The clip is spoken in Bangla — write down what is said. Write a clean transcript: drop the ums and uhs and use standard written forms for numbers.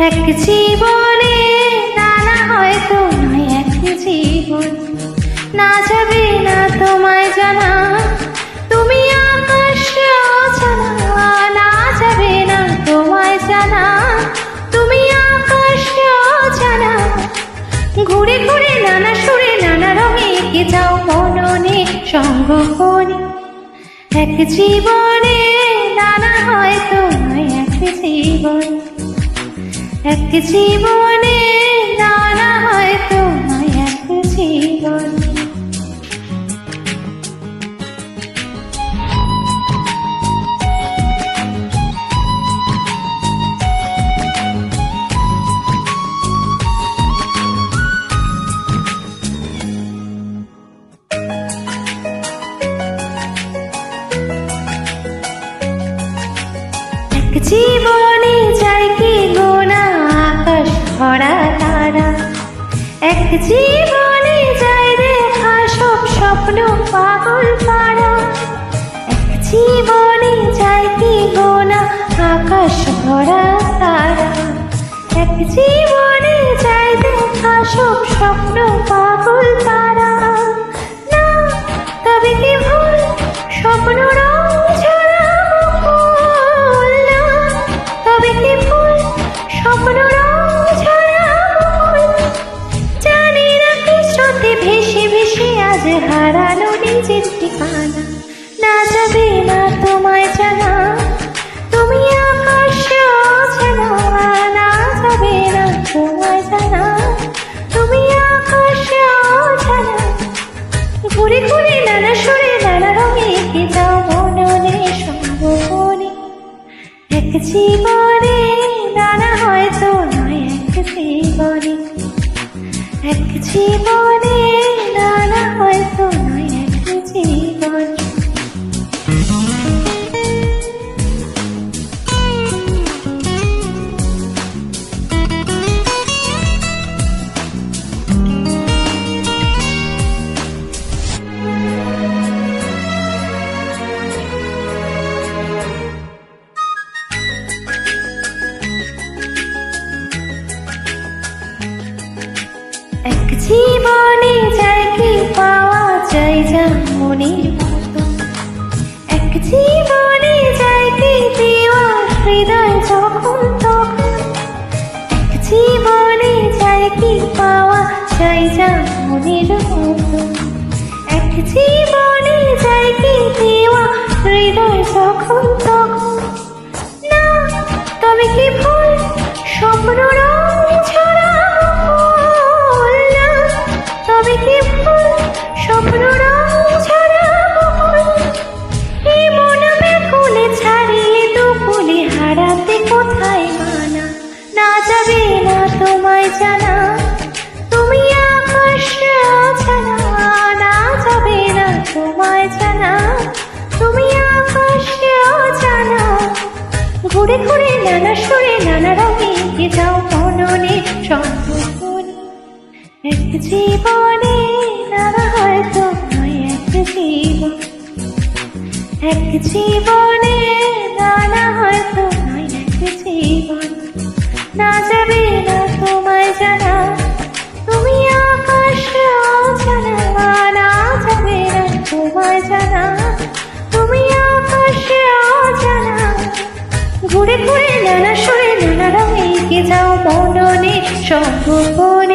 এক জীবনে নানা হয়তো নয় এক জীবন, না যাবে না তোমায় জানা, তুমি আকাশে অজানা, না যাবে না তোমায় জানা, তুমি আকাশে অজানা। ঘুরে ঘুরে নানা সুরে নানা রঙে কে যাও মননে সঙ্গপনে, এক জীবনে নানা হয়তো নয় এক জীবন, এক জীবনে নানা হয়তো নয় এক জীবন। জীবনে যায় কি গোনা আকাশ ভরা তারা, এক জীবনে যায় দেখা সব স্বপ্ন পাগল পাড়া, এক জীবনে যায় কি গোনা আকাশ ভরা তারা, এক জীবনে যায় দেখা সব স্বপ্ন পাগল পাড়া। না তবে কি ভুল স্বপ্ন রং ছড়া মুকুল, না তবে কি ভুল স্বপ্ন রং ছড়া মুকুল। জানি না কি স্রোতে ভেসে ভেসে আজ হারালো নিজের ঠিকানা, না যাবে না তোমায় জানা, তুমি আকাশে অজানা, না যাবে না তোমায় জানা, তুমি আকাশে অজানা। ঘুরে ঘুরে নানা সুরে নানা রঙে কে যাও মননে সঙ্গপনে, এক জীবনে নানা হয়তো নয় এক জীবনে, এক জীবনে নানা হয়তো নয় এক জীবন। এক জীবনে যায় কি পাওয়া যায় যা মনের মতো, এক জীবনে যায় কি দেওয়া হৃদয় যখন তখন, এক জীবনে যায় কি পাওয়া যায় যা মনের মতো, এক জীবনে যায় কি দেওয়া হৃদয় যখন তখন। না তবে কি ভুল স্বপ্ন রং ছড়া মুকুল, না তবে কি ভুল স্বপ্ন রং ছড়া মুকুল। এই মন ব্যাকুলে ছাড়িয়ে দুকুলে হারাতে কোথায় মানা, না যাবে না তোমায় জানা, তুমি আকাশে অজানা, না যাবে না তোমায় জানা, তুমি আকাশে অজানা। ঘুরে ঘুরে নানা সুরে নানা রঙে কে যাও মননে সঙ্গপনে, এক জীবনে নানা হয়তো নয় এক জীবন, এক জীবনে নানা হয়তো নয় এক জীবন, না যাবে না তোমায় জানা, তুমি আকাশে অজানা, না যাবে না তোমায় জানা, তুমি আকাশে অজানা। ঘুরে ঘুরে নানা সুরে নানা রঙে কে যাও মননে সঙ্গপনে।